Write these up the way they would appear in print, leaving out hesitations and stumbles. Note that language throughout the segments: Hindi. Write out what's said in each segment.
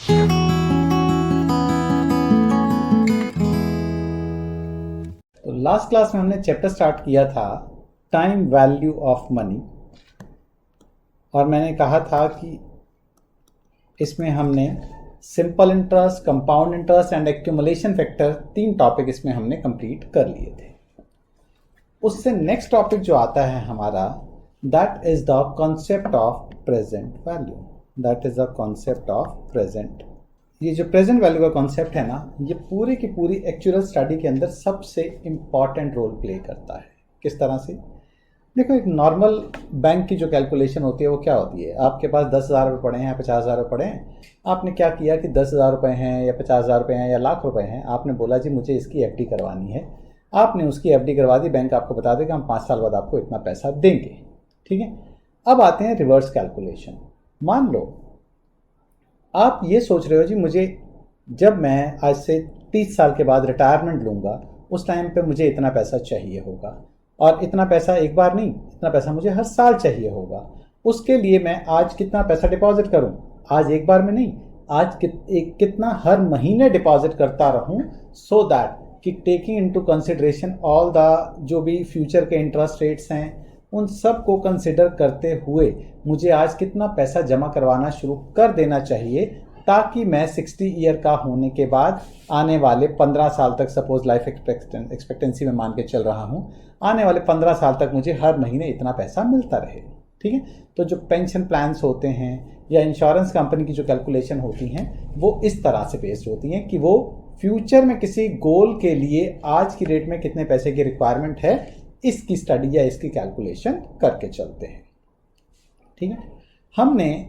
तो लास्ट क्लास में हमने चैप्टर स्टार्ट किया था टाइम वैल्यू ऑफ मनी, और मैंने कहा था कि इसमें हमने simple interest, compound interest and accumulation factor, 3 topic इसमें हमने कंप्लीट कर लिए थे। उससे नेक्स्ट टॉपिक जो आता है हमारा, that is the concept of present value. That is the concept of present. ये जो प्रेजेंट वैल्यू का कॉन्सेप्ट है ना, ये पूरी की पूरी एक्चुअल स्टडी के अंदर सबसे इंपॉर्टेंट रोल प्ले करता है। किस तरह से? देखो, एक नॉर्मल बैंक की जो कैलकुलेशन होती है वो क्या होती है? आपके पास 10,000 रुपये पड़े हैं या 50,000 रुपये पड़े हैं। आपने क्या किया कि 10,000 रुपये हैं या 50,000 रुपये हैं या लाख रुपए हैं, आपने बोला जी मुझे इसकी एफडी करवानी है। आपने उसकी एफडी करवा दी, बैंक आपको बता देगा हम 5 साल बाद आपको इतना पैसा देंगे। ठीक है। अब आते हैं रिवर्स कैलकुलेशन। मान लो आप ये सोच रहे हो जी मुझे जब मैं आज से 30 साल के बाद रिटायरमेंट लूँगा उस टाइम पे मुझे इतना पैसा चाहिए होगा, और इतना पैसा एक बार नहीं, इतना पैसा मुझे हर साल चाहिए होगा। उसके लिए मैं आज कितना पैसा डिपॉजिट करूं? आज एक बार में नहीं, आज कितना हर महीने डिपॉजिट करता रहूं, सो दैट कि taking into consideration all the जो भी फ्यूचर के इंटरेस्ट रेट्स हैं उन सब को कंसिडर करते हुए मुझे आज कितना पैसा जमा करवाना शुरू कर देना चाहिए, ताकि मैं 60 ईयर का होने के बाद आने वाले 15 साल तक, सपोज लाइफ एक्सपेक्टेंसी में मान के चल रहा हूँ, आने वाले 15 साल तक मुझे हर महीने इतना पैसा मिलता रहे। ठीक है। तो जो पेंशन प्लान्स होते हैं या इंश्योरेंस कंपनी की जो कैलकुलेशन होती हैं वो इस तरह से बेस्ड होती हैं कि वो फ्यूचर में किसी गोल के लिए आज की डेट में कितने पैसे की रिक्वायरमेंट है, इसकी स्टडी या इसकी कैलकुलेशन करके चलते हैं। ठीक है। हमने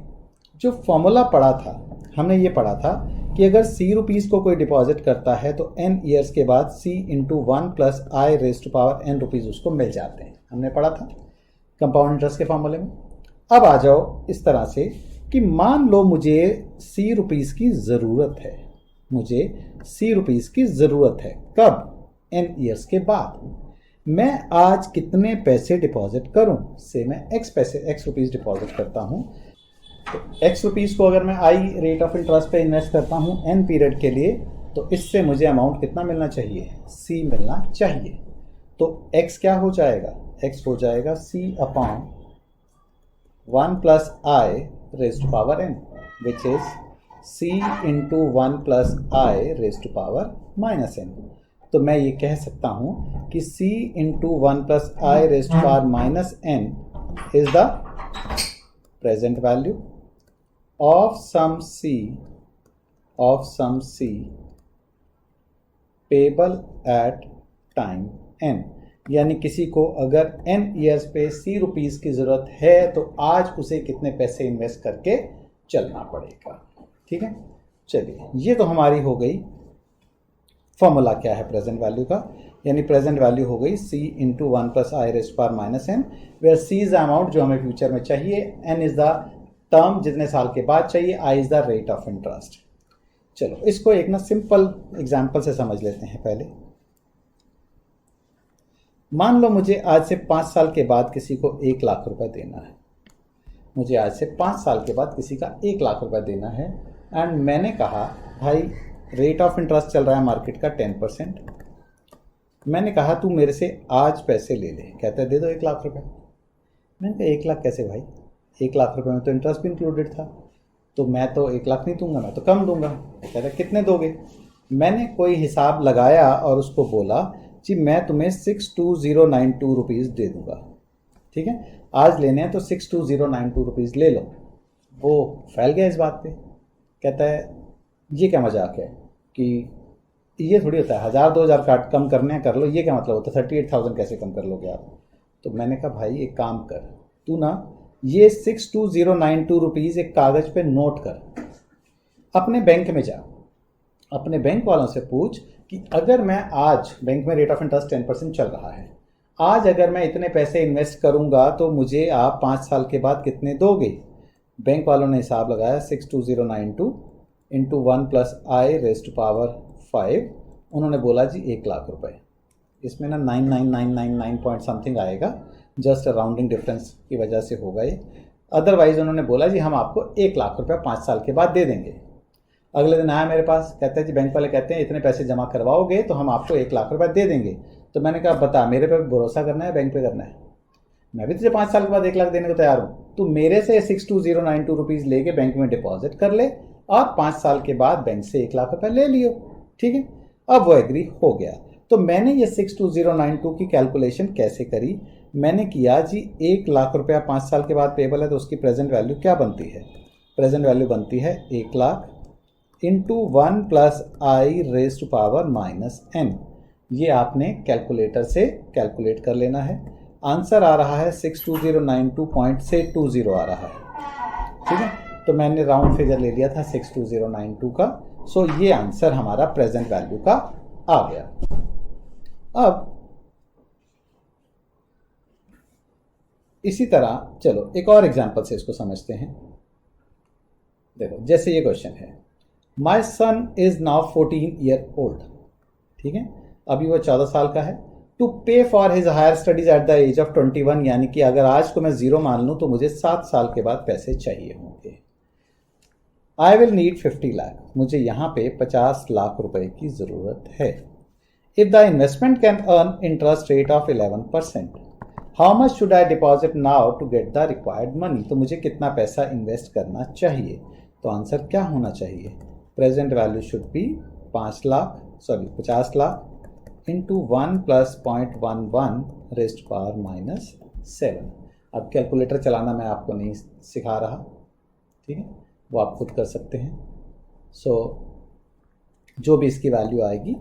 जो फॉर्मूला पढ़ा था, हमने ये पढ़ा था कि अगर C रुपीज़ को कोई डिपॉजिट करता है तो n ईयर्स के बाद C into 1 plus I raise to power n rupees उसको मिल जाते हैं। हमने पढ़ा था कंपाउंड इंटरेस्ट के फॉर्मूले में। अब आ जाओ इस तरह से कि मान लो मुझे C रुपीज़ की ज़रूरत है, मुझे C रुपीज़ की ज़रूरत है। कब? n ईयर्स के बाद। मैं आज कितने पैसे डिपॉजिट करूं? से मैं x रुपीज़ डिपॉजिट करता हूं, तो x रुपीज़ को अगर मैं I रेट ऑफ इंटरेस्ट पे इन्वेस्ट करता हूं n पीरियड के लिए, तो इससे मुझे अमाउंट कितना मिलना चाहिए? C मिलना चाहिए। तो x क्या हो जाएगा? x हो जाएगा C upon 1 plus I raise to power n, which is C into 1 plus I raise to power minus n। तो मैं ये कह सकता हूं कि C into 1 plus I raise to power minus n is the present value of some C payable at time n। यानी किसी को अगर n ईयर्स पे C रुपीज़ की ज़रूरत है तो आज उसे कितने पैसे इन्वेस्ट करके चलना पड़ेगा। ठीक है। चलिए, ये तो हमारी हो गई फॉर्मूला क्या है प्रेजेंट वैल्यू का, यानी प्रेजेंट वैल्यू हो गई C into 1 plus I raise to power minus n, where C is the amount जो हमें फ्यूचर में चाहिए, n इज द टर्म जितने साल के बाद चाहिए, I is the rate of interest. चलो इसको एक ना सिंपल एग्जांपल से समझ लेते हैं पहले। मान लो मुझे आज से 5 साल के बाद किसी को 1 लाख रुपए देना है। मुझे आज से 5 साल के बाद किसी का 1 लाख रुपए देना है, एंड मैंने कहा भाई रेट ऑफ इंटरेस्ट चल रहा है मार्केट का 10%। मैंने कहा तू मेरे से आज पैसे ले ले। कहता है दे दो 1 लाख रुपए। मैंने कहा 1 लाख कैसे भाई? 1 लाख रुपए में तो इंटरेस्ट भी इंक्लूडेड था, तो मैं तो 1 लाख नहीं दूंगा, मैं तो कम दूंगा। कहता है कितने दोगे? मैंने कोई हिसाब लगाया और उसको बोला जी मैं तुम्हें 62092 रुपीज़ दे दूंगा। ठीक है, आज लेने हैं तो 62092 रुपीज़ ले लो। वो फैल गया इस बात पे। कहता है ये क्या मजाक है कि ये थोड़ी होता है 1000-2000 काट कम करने कर लो, ये क्या मतलब होता है 38,000 कैसे कम कर लोगे आप? तो मैंने कहा भाई एक काम कर, तू ना ये 62092 रुपीज़ एक कागज़ पे नोट कर, अपने बैंक में जा, अपने बैंक वालों से पूछ कि अगर मैं आज, बैंक में रेट ऑफ इंटरेस्ट 10% चल रहा है, आज अगर मैं इतने पैसे इन्वेस्ट करूंगा तो मुझे आप 5 साल के बाद कितने दोगे? बैंक वालों ने हिसाब लगाया 62092 into 1 plus I raise to power 5, उन्होंने बोला जी 1 लाख रुपए। इसमें ना 99999 पॉइंट समथिंग आएगा, जस्ट राउंडिंग डिफरेंस की वजह से होगा ये। अदरवाइज उन्होंने बोला जी हम आपको 1 लाख रुपये 5 साल के बाद दे देंगे। अगले दिन आया मेरे पास, कहते हैं जी बैंक वाले कहते हैं इतने पैसे जमा करवाओगे तो हम आपको 1 लाख रुपए दे देंगे। तो मैंने कहा बता, मेरे पे भरोसा करना है बैंक पे करना है? मैं भी तुझे 5 साल के बाद 1 लाख देने को तैयार हूँ। तू मेरे से 62092 रुपीज़ लेके बैंक में डिपॉजिट कर ले और 5 साल के बाद बैंक से 1 लाख रुपए ले लियो, ठीक है। अब वो एग्री हो गया। तो मैंने ये 62092 की कैलकुलेशन कैसे करी? मैंने किया जी 1 लाख रुपया 5 साल के बाद पेबल है तो उसकी प्रेजेंट वैल्यू क्या बनती है? प्रेजेंट वैल्यू बनती है 1 lakh into 1 plus I raise to power minus N. ये आपने कैलकुलेटर से कैलकुलेट कर लेना है। आंसर आ रहा है 62092.20 आ रहा है, ठीक है। तो मैंने राउंड फिगर ले लिया था 62092 का। सो ये आंसर हमारा प्रेजेंट वैल्यू का आ गया। अब इसी तरह चलो एक और एग्जांपल से इसको समझते हैं। देखो जैसे ये क्वेश्चन है, my son is now 14 year old, ठीक है, अभी वो 14 साल का है। To pay for his higher studies at the age of 21, यानी कि अगर आज को मैं 0 मान लूं तो मुझे 7 साल के बाद पैसे चाहिए होंगे। आई विल नीड 50 लाख, मुझे यहाँ पे 50 लाख रुपए की जरूरत है। If the investment can earn interest rate of 11%, how much should I deposit now to get the required money? तो मुझे कितना पैसा इन्वेस्ट करना चाहिए? तो आंसर क्या होना चाहिए? Present value should be 50 lakh into 1 plus 0.11 raised to power minus 7। अब कैलकुलेटर चलाना मैं आपको नहीं सिखा रहा, ठीक है, वो आप खुद कर सकते हैं। सो जो भी इसकी वैल्यू आएगी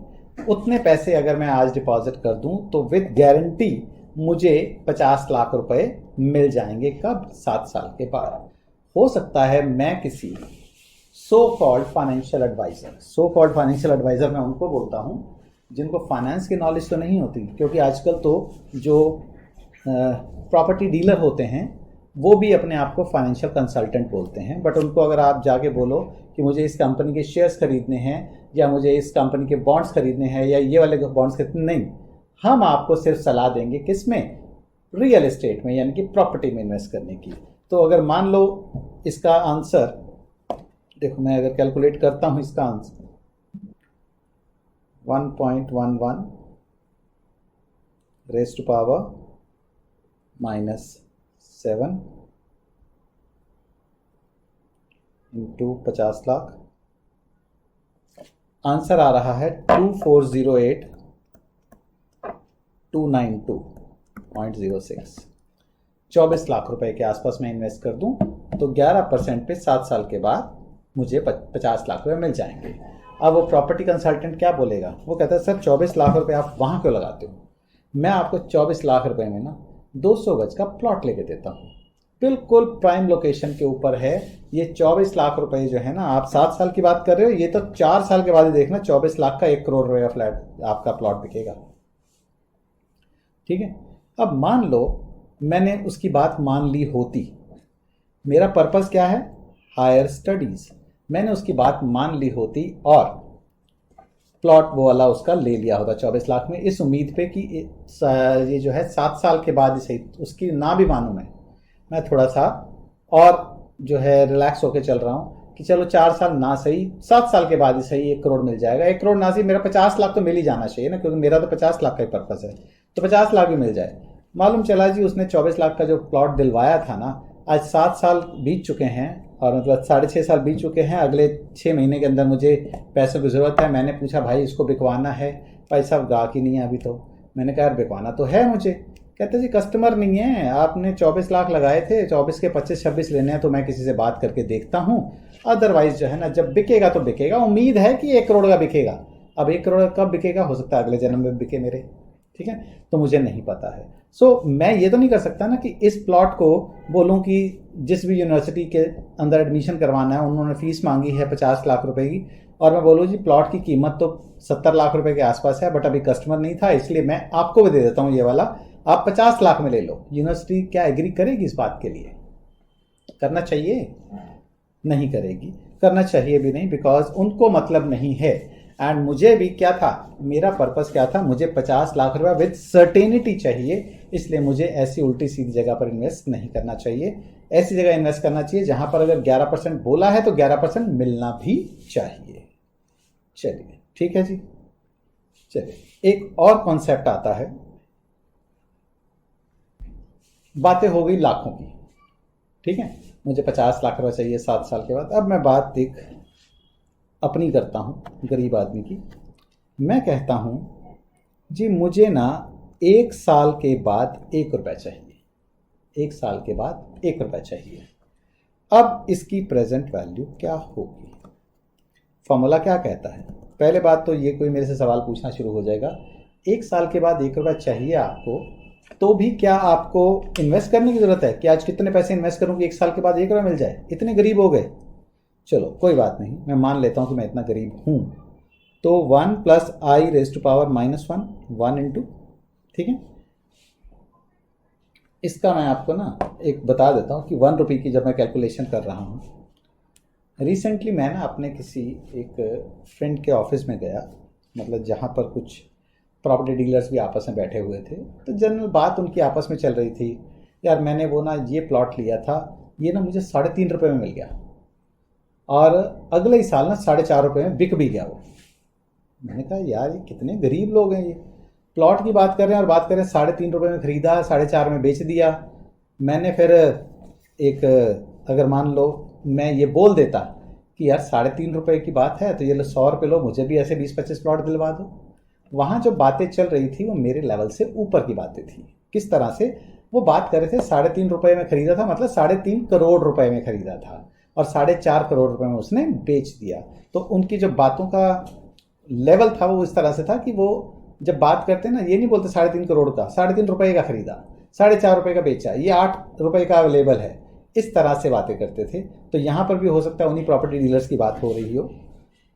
उतने पैसे अगर मैं आज डिपॉजिट कर दूं तो विद गारंटी मुझे 50 लाख रुपए मिल जाएंगे। कब? 7 साल के बाद। हो सकता है मैं किसी सो कॉल्ड फाइनेंशियल एडवाइज़र मैं उनको बोलता हूँ जिनको फाइनेंस की नॉलेज तो नहीं होती, क्योंकि आजकल तो जो प्रॉपर्टी डीलर होते हैं वो भी अपने आप को फाइनेंशियल कंसल्टेंट बोलते हैं। बट उनको अगर आप जाके बोलो कि मुझे इस कंपनी के शेयर्स खरीदने हैं या मुझे इस कंपनी के बॉन्ड्स खरीदने हैं या ये वाले बॉन्ड्स खरीदने, नहीं, हम आपको सिर्फ सलाह देंगे किस में? रियल एस्टेट में, यानी कि प्रॉपर्टी में इन्वेस्ट करने की। तो अगर मान लो इसका आंसर, देखो मैं अगर कैलकुलेट करता हूँ इसका answer 1.11 raise to power minus 7 into 50 lakh, answer आ रहा है 2408292.06। 24 लाख रुपए के आसपास मैं इन्वेस्ट कर दूं तो 11% पे 7 साल के बाद मुझे 50 लाख रुपए मिल जाएंगे। अब वो प्रॉपर्टी कंसल्टेंट क्या बोलेगा? वो कहता है सर 24 लाख रुपए आप वहाँ क्यों लगाते हो? मैं आपको 24 लाख रुपए में ना 200 गज का प्लॉट लेके देता हूँ, बिल्कुल प्राइम लोकेशन के ऊपर है। ये 24 लाख रुपए जो है ना, आप 7 साल की बात कर रहे हो, ये तो 4 साल के बाद ही देखना 24 लाख का 1 करोड़ रुपए का फ्लैट आपका प्लॉट बिकेगा, ठीक है। अब मान लो मैंने उसकी बात मान ली होती, मेरा पर्पस क्या है? Higher studies. मैंने उसकी बात मान ली होती और प्लॉट वो वाला उसका ले लिया होता 24 लाख में, इस उम्मीद पे कि ये जो है 7 साल के बाद ही सही, उसकी ना भी मानूं मैं थोड़ा सा और जो है रिलैक्स होके चल रहा हूँ कि चलो 4 साल ना सही, 7 साल के बाद ही सही 1 करोड़ मिल जाएगा। 1 करोड़ ना सही, मेरा 50 लाख तो मिल ही जाना चाहिए ना, क्योंकि मेरा तो 50 लाख का ही पर्पस है, तो 50 लाख भी मिल जाए। मालूम चला जी उसने 24 लाख का जो प्लॉट दिलवाया था ना, आज 7 साल बीत चुके हैं और मतलब 6.5 साल बीत चुके हैं। अगले 6 महीने के अंदर मुझे पैसों की ज़रूरत है। मैंने पूछा भाई इसको बिकवाना है? भाई साहब गाहक ही नहीं है अभी तो। मैंने कहा यार बिकवाना तो है मुझे। कहते जी कस्टमर नहीं है, आपने 24 लाख लगाए थे, 24 के 25-26 लेने हैं तो मैं किसी से बात करके देखता हूँ, अदरवाइज जो है ना जब बिकेगा तो बिकेगा। उम्मीद है कि 1 करोड़ का बिकेगा। अब 1 करोड़ कब बिकेगा? हो सकता है अगले जन्म में बिके मेरे, ठीक है, तो मुझे नहीं पता है। सो मैं ये तो नहीं कर सकता ना कि इस प्लॉट को बोलूं कि जिस भी यूनिवर्सिटी के अंदर एडमिशन करवाना है उन्होंने फीस मांगी है 50 लाख रुपए की और मैं बोलूं जी प्लॉट की कीमत तो 70 लाख रुपए के आसपास है, बट अभी कस्टमर नहीं था इसलिए मैं आपको भी दे देता हूं ये वाला, आप 50 लाख में ले लो। यूनिवर्सिटी क्या एग्री करेगी इस बात के लिए? करना चाहिए? नहीं करेगी। करना चाहिए भी नहीं, बिकॉज उनको मतलब नहीं है एंड मुझे भी क्या था, मेरा पर्पस क्या था, मुझे 50 लाख रुपया विद सर्टेनिटी चाहिए, इसलिए मुझे ऐसी उल्टी सीधी जगह पर इन्वेस्ट नहीं करना चाहिए। ऐसी जगह इन्वेस्ट करना चाहिए जहां पर अगर 11% बोला है तो 11% मिलना भी चाहिए। चलिए ठीक है जी। चलिए एक और कॉन्सेप्ट आता है, बातें हो गई लाखों की, ठीक है, मुझे 50 लाख रुपया चाहिए 7 साल के बाद। अब मैं बात एक अपनी करता हूँ, गरीब आदमी की। मैं कहता हूँ जी मुझे ना 1 साल के बाद 1 रुपया चाहिए, 1 साल के बाद 1 रुपया चाहिए। अब इसकी प्रेजेंट वैल्यू क्या होगी? फॉर्मूला क्या कहता है? पहले बात तो ये कोई मेरे से सवाल पूछना शुरू हो जाएगा, 1 साल के बाद 1 रुपया चाहिए आपको, तो भी क्या आपको इन्वेस्ट करने की जरूरत है कि आज कितने पैसे इन्वेस्ट करूं कि 1 साल के बाद 1 रुपया मिल जाए? इतने गरीब हो गए? चलो कोई बात नहीं, मैं मान लेता हूं कि मैं इतना गरीब हूं। तो 1 + i⁻⁻1 1 इंटू, ठीक है। इसका मैं आपको ना एक बता देता हूं कि 1 रुपये की जब मैं कैलकुलेशन कर रहा हूं, रिसेंटली मैं ना अपने किसी एक फ्रेंड के ऑफिस में गया, मतलब जहां पर कुछ प्रॉपर्टी डीलर्स भी आपस में बैठे हुए थे, तो जनरल बात उनकी आपस में चल रही थी, यार मैंने वो ना ये प्लॉट लिया था, ये ना मुझे 3.5 रुपये में मिल गया और अगले ही साल ना 4.5 रुपये में बिक भी गया वो। मैंने कहा यार ये कितने गरीब लोग हैं, ये प्लॉट की बात कर रहे हैं और बात कर रहे हैं 3.5 रुपये में खरीदा, 4.5 में बेच दिया। मैंने फिर एक, अगर मान लो मैं ये बोल देता कि यार 3.5 रुपये की बात है तो ये लो 100 रुपये लो, मुझे भी ऐसे 20-25 प्लॉट दिलवा दो। वहाँ जो बातें चल रही थी वो मेरे लेवल से ऊपर की बातें थी। किस तरह से वो बात कर रहे थे, 3.5 रुपये में खरीदा था, मतलब 3.5 करोड़ रुपए में खरीदा था और 4.5 करोड़ रुपए में उसने बेच दिया। तो उनकी जो बातों का लेवल था वो इस तरह से था कि वो जब बात करते ना, ये नहीं बोलते 3.5 करोड़ का, 3.5 रुपये का खरीदा, 4.5 रुपये का बेचा, ये 8 रुपये का अवेलेबल है, इस तरह से बातें करते थे। तो यहाँ पर भी हो सकता है उन्हीं प्रॉपर्टी डीलर्स की बात हो रही हो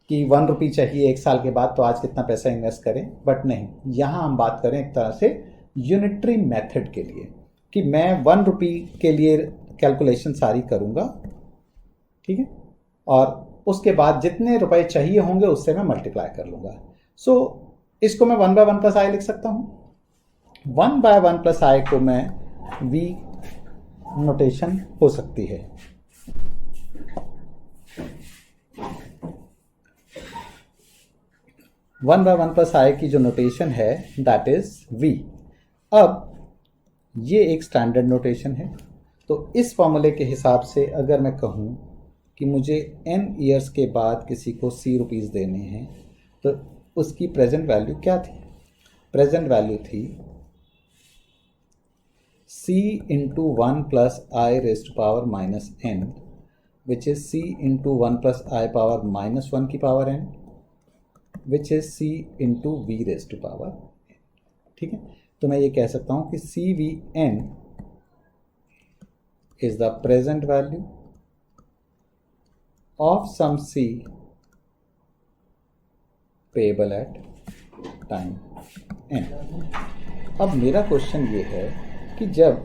कि 1 रुपये चाहिए 1 साल के बाद, तो आज कितना पैसा इन्वेस्ट करें। बट नहीं, यहाँ हम बात करें एक तरह से यूनिटरी मेथड के लिए कि मैं 1 रुपये के लिए कैलकुलेशन सारी करूँगा, ठीक है, और उसके बाद जितने रुपए चाहिए होंगे उससे मैं मल्टीप्लाई कर लूँगा। सो इसको मैं 1/1 + i लिख सकता हूँ। 1/1 + i को मैं v नोटेशन हो सकती है। वन बाय वन प्लस आई की जो नोटेशन है दैट इज v। अब ये एक स्टैंडर्ड नोटेशन है, तो इस फॉर्मूले के हिसाब से अगर मैं कहूँ कि मुझे n ईयर्स के बाद किसी को c रुपीज़ देने हैं, तो उसकी प्रेजेंट वैल्यू क्या थी? प्रेजेंट वैल्यू थी c × 1 + i⁻⁻n, which is c × 1 + i⁻⁻1 की power n, which is c × v⁻n। ठीक है, तो मैं ये कह सकता हूँ कि CVN is the present value of some C payable at time n। अब मेरा क्वेश्चन ये है कि जब,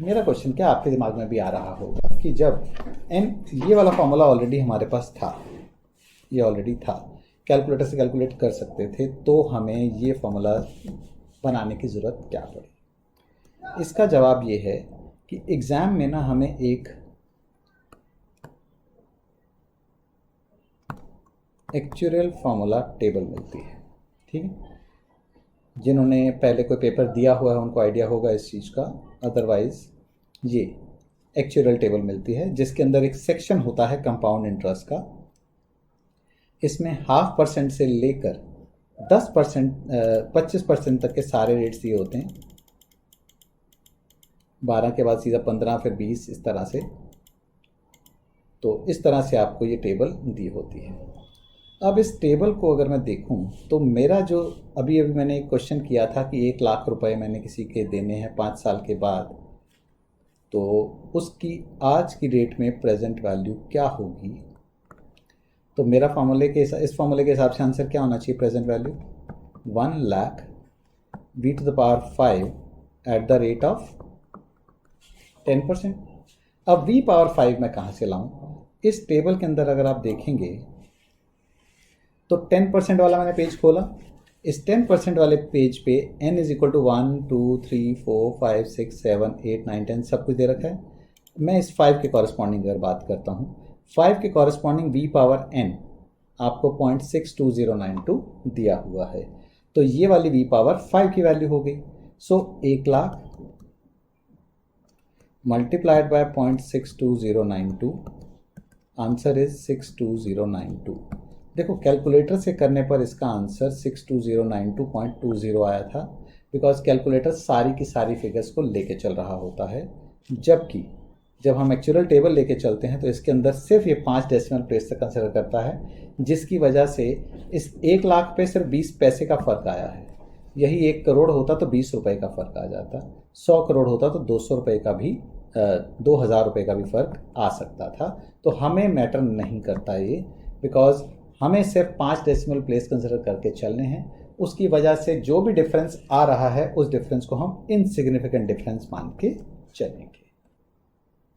मेरा क्वेश्चन क्या आपके दिमाग में भी आ रहा होगा कि जब n, ये वाला फॉर्मूला ऑलरेडी हमारे पास था, ये ऑलरेडी था, कैलकुलेटर से कैलकुलेट कर सकते थे, तो हमें ये फॉर्मूला बनाने की ज़रूरत क्या पड़ी? इसका जवाब ये है कि एग्ज़ाम में ना हमें एक एक्चुअल फार्मूला टेबल मिलती है, ठीक है। जिन्होंने पहले कोई पेपर दिया हुआ है उनको आइडिया होगा इस चीज़ का, अदरवाइज ये एक्चुअल टेबल मिलती है जिसके अंदर एक सेक्शन होता है कंपाउंड इंटरेस्ट का। इसमें 0.5% से लेकर 10%, 25% तक के सारे रेट्स दिए होते हैं, 12 के बाद सीधा 15, फिर 20, इस तरह से। तो इस तरह से आपको ये टेबल दी होती है। अब इस टेबल को अगर मैं देखूं तो मेरा जो अभी मैंने एक क्वेश्चन किया था कि 1 लाख रुपए मैंने किसी के देने हैं 5 साल के बाद, तो उसकी आज की डेट में प्रेजेंट वैल्यू क्या होगी? तो मेरा फार्मूले के इस फार्मूले के हिसाब से आंसर क्या होना चाहिए? Present value 1 lakh v⁵ at the rate of 10%। अब v⁵ मैं कहाँ से लाऊं? इस टेबल के अंदर अगर आप देखेंगे तो 10% वाला मैंने पेज खोला, इस 10% वाले पेज पे n इज इक्वल टू 1 2 3 4 5 6 7 8 9 10 सब कुछ दे रखा है। मैं इस 5 के कॉरस्पॉन्डिंग अगर बात करता हूँ, 5 के कॉरस्पॉन्डिंग v पावर n आपको 0.62092 दिया हुआ है, तो ये वाली v पावर 5 की वैल्यू हो गई। सो 1 lakh multiplied by 0.62092, answer is 62092। देखो कैलकुलेटर से करने पर इसका आंसर 62092.20 आया था, बिकॉज कैलकुलेटर सारी की सारी फिगर्स को लेके चल रहा होता है, जबकि जब हम एक्चुअल टेबल लेके चलते हैं तो इसके अंदर सिर्फ ये 5 डेसिमल प्लेस तक कंसिडर करता है, जिसकी वजह से इस 1 लाख पे सिर्फ 20 पैसे का फ़र्क आया है। यही 1 करोड़ होता तो 20 रुपये का फ़र्क आ जाता, 100 करोड़ होता तो 200 रुपये का भी 2000 रुपये का भी फ़र्क आ सकता था। तो हमें मैटर नहीं करता ये, बिकॉज हमें सिर्फ 5 डेसिमल प्लेस कंसिडर करके चलने हैं। उसकी वजह से जो भी डिफरेंस आ रहा है उस डिफरेंस को हम इनसिग्निफिकेंट डिफरेंस मान के चलेंगे।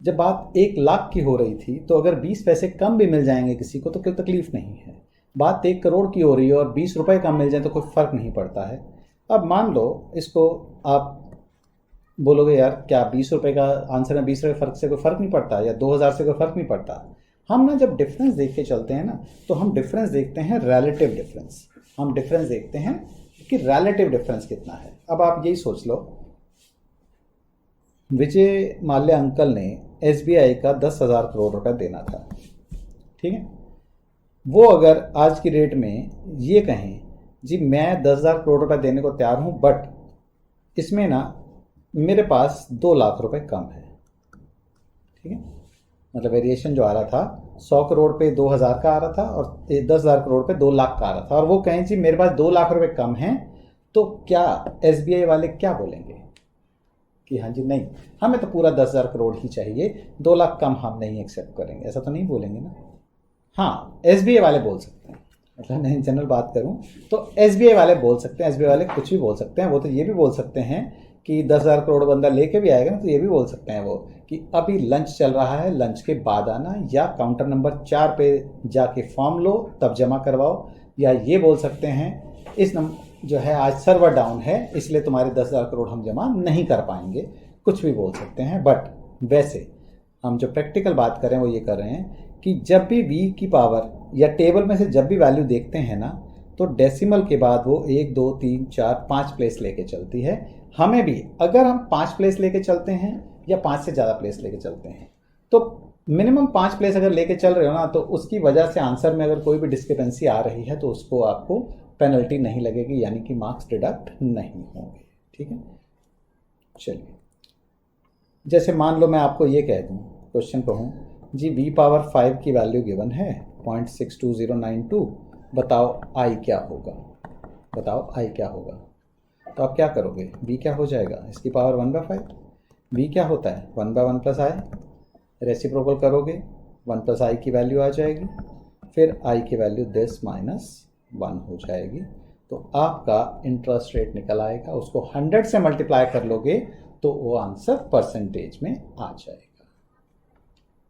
जब बात 1 लाख की हो रही थी तो अगर 20 पैसे कम भी मिल जाएंगे किसी को तो कोई तकलीफ नहीं है। बात 1 करोड़ की हो रही है और 20 रुपये कम मिल जाए तो कोई फ़र्क नहीं पड़ता है। अब मान लो इसको आप बोलोगे यार क्या 20 रुपये का आंसर में 20 रुपये फ़र्क से कोई फ़र्क नहीं पड़ता, या 2000 से कोई फ़र्क नहीं पड़ता। हम ना जब डिफरेंस देख के चलते हैं ना तो हम डिफरेंस देखते हैं रिलेटिव डिफरेंस, हम डिफरेंस देखते हैं कि रिलेटिव डिफरेंस कितना है। अब आप यही सोच लो, विजय माल्या अंकल ने SBI का 10,000 करोड़ रुपए देना था, ठीक है। वो अगर आज की डेट में ये कहें जी मैं 10,000 करोड़ रुपए देने को तैयार हूँ, बट इसमें ना मेरे पास 2 लाख रुपए कम है, ठीक है। मतलब वेरिएशन जो आ रहा था 100 करोड़ पे 2000 का आ रहा था और 10,000 करोड़ पे 2 लाख का आ रहा था, और वो कहें जी मेरे पास 2 लाख रुपए कम हैं, तो क्या SBI वाले क्या बोलेंगे कि हाँ जी नहीं हमें तो पूरा 10,000 करोड़ ही चाहिए, 2 लाख कम हम नहीं एक्सेप्ट करेंगे, ऐसा तो नहीं बोलेंगे ना। हाँ SBI वाले बोल सकते हैं, मतलब मैं जनरल बात करूं तो SBI वाले बोल सकते हैं, SBI वाले कुछ भी बोल सकते हैं। वो तो ये भी बोल सकते हैं कि 10,000 करोड़ बंदा लेके भी आएगा ना तो ये भी बोल सकते हैं वो कि अभी लंच चल रहा है, लंच के बाद आना, या काउंटर नंबर 4 पे जाके फॉर्म लो तब जमा करवाओ, या ये बोल सकते हैं इस जो है आज सर्वर डाउन है इसलिए तुम्हारे 10,000 करोड़ हम जमा नहीं कर पाएंगे, कुछ भी बोल सकते हैं। बट वैसे हम जो प्रैक्टिकल बात कर रहे हैं वो ये कर रहे हैं कि जब भी v की पावर या टेबल में से जब भी वैल्यू देखते हैं ना तो डेसिमल के बाद वो 1 2 3 4 5 प्लेस लेके चलती है। हमें भी अगर हम 5 प्लेस लेके चलते हैं या 5 से ज़्यादा प्लेस लेके चलते हैं तो मिनिमम 5 प्लेस अगर लेके चल रहे हो ना तो उसकी वजह से आंसर में अगर कोई भी डिस्क्रिपेंसी आ रही है तो उसको आपको पेनल्टी नहीं लगेगी, यानी कि मार्क्स डिडक्ट नहीं होंगे, ठीक है। चलिए जैसे मान लो मैं आपको ये कह दूँ, क्वेश्चन कहूँ जी v पावर 5 की वैल्यू गिवन है 0.62092, बताओ i क्या होगा, बताओ i क्या होगा। तो आप क्या करोगे, v क्या हो जाएगा, इसकी पावर 1/5, v क्या होता है 1/1 प्लस i, रेसिप्रोकल करोगे 1 प्लस i की वैल्यू आ जाएगी, फिर i की वैल्यू 10 माइनस 1 हो जाएगी, तो आपका इंटरेस्ट रेट निकल आएगा। उसको 100 से मल्टीप्लाई कर लोगे तो वो आंसर परसेंटेज में आ जाएगा।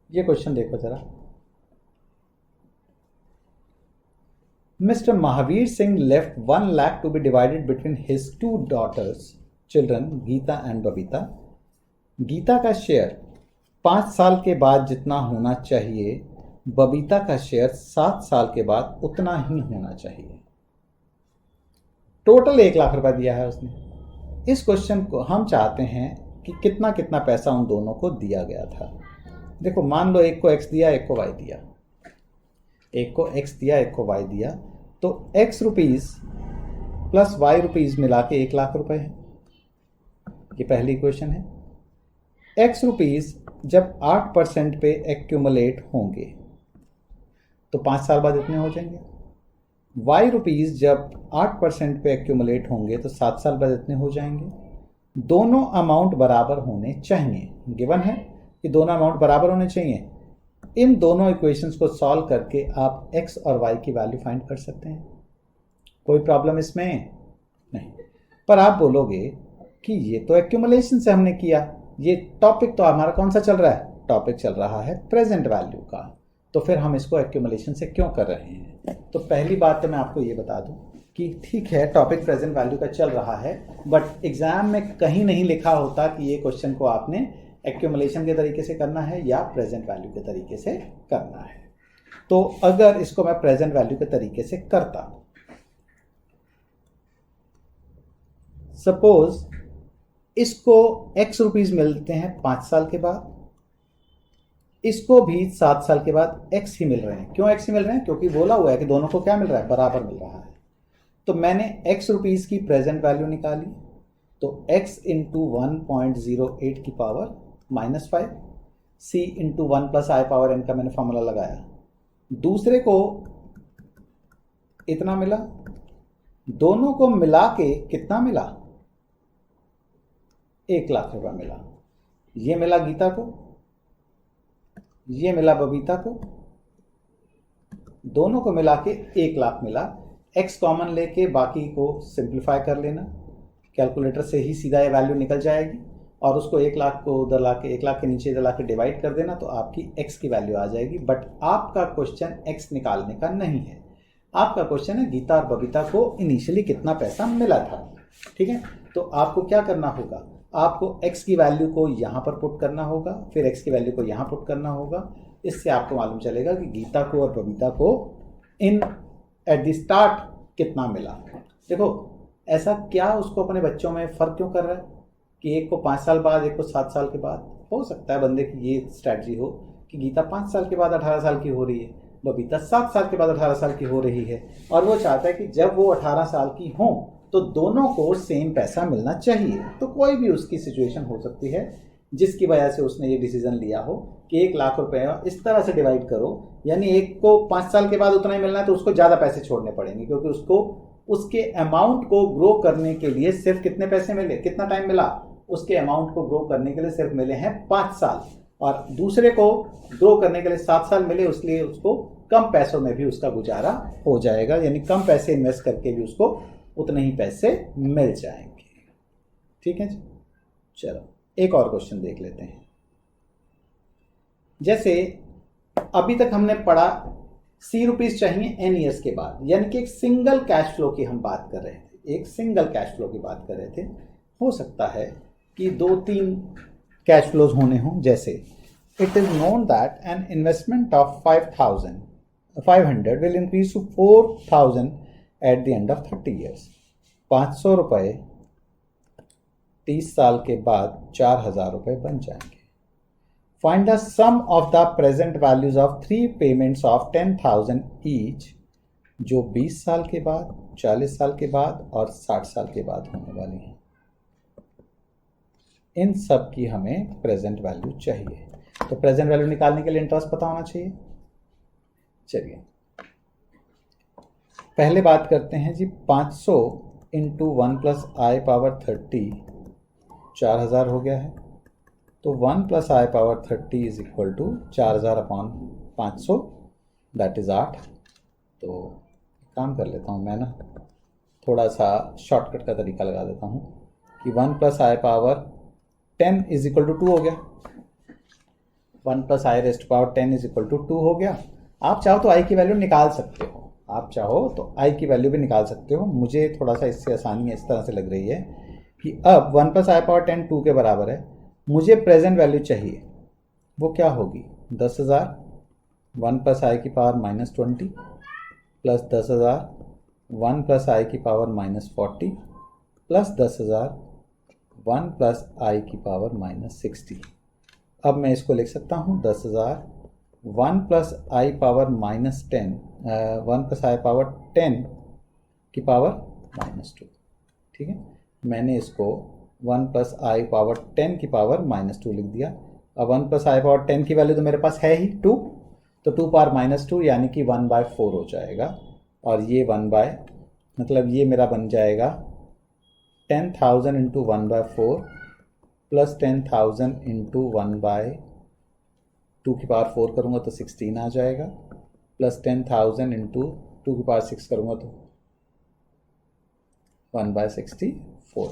ये क्वेश्चन देखो जरा, mister Mahavir Singh left 1 lakh to be divided between his 2 daughters children Geeta and Babita. Geeta का शेयर 5 साल के बाद जितना होना चाहिए, बबीता का शेयर 7 साल के बाद उतना ही होना चाहिए। टोटल 1 लाख रुपए दिया है उसने। इस क्वेश्चन को हम चाहते हैं कि कितना कितना पैसा उन दोनों को दिया गया था। देखो मान लो एक को x दिया एक को y दिया, एक को x दिया एक को y दिया, तो x rupees plus y rupees मिला के 1 लाख रुपए है। ये पहली इक्वेशन है। x रुपीज़ जब 8% पे एक्यूमुलेट होंगे तो 5 साल बाद इतने हो जाएंगे। y रुपीज़ जब 8% पे एक्यूमुलेट होंगे तो 7 साल बाद इतने हो जाएंगे। दोनों अमाउंट बराबर होने चाहिए, गिवन है कि दोनों अमाउंट बराबर होने चाहिए। इन दोनों इक्वेशंस को सॉल्व करके आप x और y की वैल्यू फाइंड कर सकते हैं। कोई प्रॉब्लम इसमें नहीं। पर आप बोलोगे कि ये तो एक्यूमुलेशन से हमने किया, ये टॉपिक तो हमारा कौन सा चल रहा है, टॉपिक चल रहा है प्रेजेंट वैल्यू का। तो फिर हम इसको एक्यूमुलेशन से क्यों कर रहे हैं? तो पहली बात तो मैं आपको ये बता दूं कि ठीक है टॉपिक प्रेजेंट वैल्यू का चल रहा है, बट एग्जाम में कहीं नहीं लिखा होता कि ये क्वेश्चन को आपने एक्यूमुलेशन के तरीके से करना है या प्रेजेंट वैल्यू के तरीके से करना है। तो अगर इसको मैं प्रेजेंट वैल्यू के तरीके से करता, सपोज इसको x रुपीज मिलते हैं 5 साल के बाद, इसको भी 7 साल के बाद x ही मिल रहे हैं। क्यों x ही मिल रहे हैं? क्योंकि बोला हुआ है कि दोनों को क्या मिल रहा है, बराबर मिल रहा है। तो मैंने x रुपीज की प्रेजेंट वैल्यू निकाली, तो x इंटू 1.08 की power -5, c into 1 plus I power n का मैंने फॉर्मूला लगाया। दूसरे को इतना मिला, दोनों को मिला के कितना मिला, 1 लाख रुपया मिला। ये मिला गीता को, ये मिला बबीता को, दोनों को मिला के 1 लाख मिला। x कॉमन लेके बाकी को सिंप्लीफाई कर लेना, कैलकुलेटर से ही सीधा ये वैल्यू निकल जाएगी और उसको 1 लाख को उधर ला के 1 लाख के नीचे इधर ला के डिवाइड कर देना, तो आपकी x की वैल्यू आ जाएगी। बट आपका क्वेश्चन x निकालने का नहीं है, आपका क्वेश्चन है गीता और बबीता को इनिशियली कितना पैसा मिला था। ठीक है, तो आपको क्या करना होगा, आपको x की वैल्यू को यहाँ पर पुट करना होगा, फिर x की वैल्यू को यहाँ पुट करना होगा। इससे आपको मालूम चलेगा कि गीता को और बबीता को इन एट द स्टार्ट कितना मिला। देखो ऐसा क्या उसको अपने बच्चों में फ़र्क क्यों कर रहा है कि एक को 5 साल बाद, एक को 7 साल के बाद। हो सकता है बंदे की ये स्ट्रैटेजी हो कि गीता 5 साल के बाद 18 साल की हो रही है, बबीता 7 साल के बाद 18 साल की हो रही है, और वो चाहता है कि जब वो 18 साल की हों तो दोनों को सेम पैसा मिलना चाहिए। तो कोई भी उसकी सिचुएशन हो सकती है जिसकी वजह से उसने ये डिसीजन लिया हो कि 1 लाख रुपए इस तरह से डिवाइड करो, यानी एक को 5 साल के बाद उतना ही मिलना है तो उसको ज़्यादा पैसे छोड़ने पड़ेंगे, क्योंकि उसको उसके अमाउंट को ग्रो करने के लिए सिर्फ कितने पैसे मिले, कितना टाइम मिला, उसके अमाउंट को ग्रो करने के लिए सिर्फ मिले हैं 5 साल, और दूसरे को ग्रो करने के लिए 7 साल मिले, इसलिए उसको कम पैसों में भी उसका गुजारा हो जाएगा, यानी कम पैसे इन्वेस्ट करके भी उसको उतने ही पैसे मिल जाएंगे। ठीक है जी, चलो एक और क्वेश्चन देख लेते हैं। जैसे अभी तक हमने पढ़ा C रुपीज चाहिए n ईयर्स के बाद, यानी कि एक सिंगल कैश फ्लो की हम बात कर रहे थे, एक सिंगल कैश फ्लो की बात कर रहे थे। हो सकता है कि 2-3 कैश फ्लोज होने हों। जैसे it is known that an investment of 500 will increase to 4000 at the end of 30 years. 500 रुपये 30 साल के बाद 4000 रुपये बन जाएंगे। Find the sum of the present values of 3 payments of 10,000 each, जो 20 साल के बाद, 40 साल के बाद और 60 साल के बाद होने वाली हैं। इन सब की हमें प्रेजेंट वैल्यू चाहिए। तो प्रेजेंट वैल्यू निकालने के लिए इंटरेस्ट पता होना चाहिए। चलिए पहले बात करते हैं जी, 500 इंटू 1 प्लस आई पावर 30 4000 हो गया है। तो 1 plus I power 30 is equal to 4000 upon 500, that is 8। तो काम कर लेता हूँ मैं ना, थोड़ा सा शॉर्टकट का तरीका लगा देता हूँ कि 1 plus I power 10 is equal to 2 हो गया। 1 plus I rest power 10 is equal to 2 हो गया। आप चाहो तो आई की वैल्यू निकाल सकते हो, आप चाहो तो आई की वैल्यू भी निकाल सकते हो। मुझे थोड़ा सा इससे आसानी इस तरह से लग रही है कि अब 1 प्लस आई पावर 10 2 के बराबर है, मुझे प्रेजेंट वैल्यू चाहिए, वो क्या होगी 10,000 1 प्लस आई की पावर -20 प्लस 10,000 1 प्लस आई की पावर -40 प्लस 10,000 1 प्लस आई की पावर -60। अब मैं इसको लिख सकता हूँ 10,000 1 plus I power -10 1 plus I power 10 की पावर -2। ठीक है, मैंने इसको 1 प्लस आई पावर 10 की पावर -2 लिख दिया। अब 1 प्लस आई पावर 10 की वैल्यू तो मेरे पास है ही 2, तो 2 पावर -2 यानी कि 1/4 हो जाएगा, और ये 1 मतलब ये मेरा बन जाएगा 10,000 इंटू 1/4 प्लस 10,000 इंटू 1/2 की पावर 4 करूँगा तो 16 आ जाएगा, प्लस 10,000 इंटू 2 की पावर 6 करूँगा तो 1/64।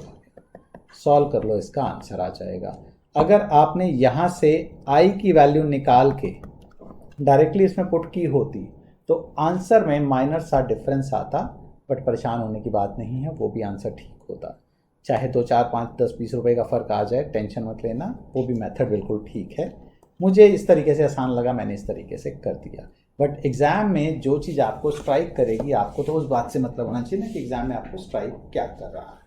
सॉल्व कर लो, इसका आंसर आ जाएगा। अगर आपने यहाँ से i की वैल्यू निकाल के डायरेक्टली इसमें पुट की होती तो आंसर में माइनर सा डिफरेंस आता, बट परेशान होने की बात नहीं है, वो भी आंसर ठीक होता। चाहे 2 4 5 10 20 रुपए का फ़र्क आ जाए, टेंशन मत लेना, वो भी मेथड बिल्कुल ठीक है। मुझे इस तरीके से आसान लगा, मैंने इस तरीके से कर दिया। बट एग्ज़ाम में जो चीज़ आपको स्ट्राइक करेगी, आपको तो उस बात से मतलब होना चाहिए ना कि एग्ज़ाम में आपको स्ट्राइक क्या कर रहा है।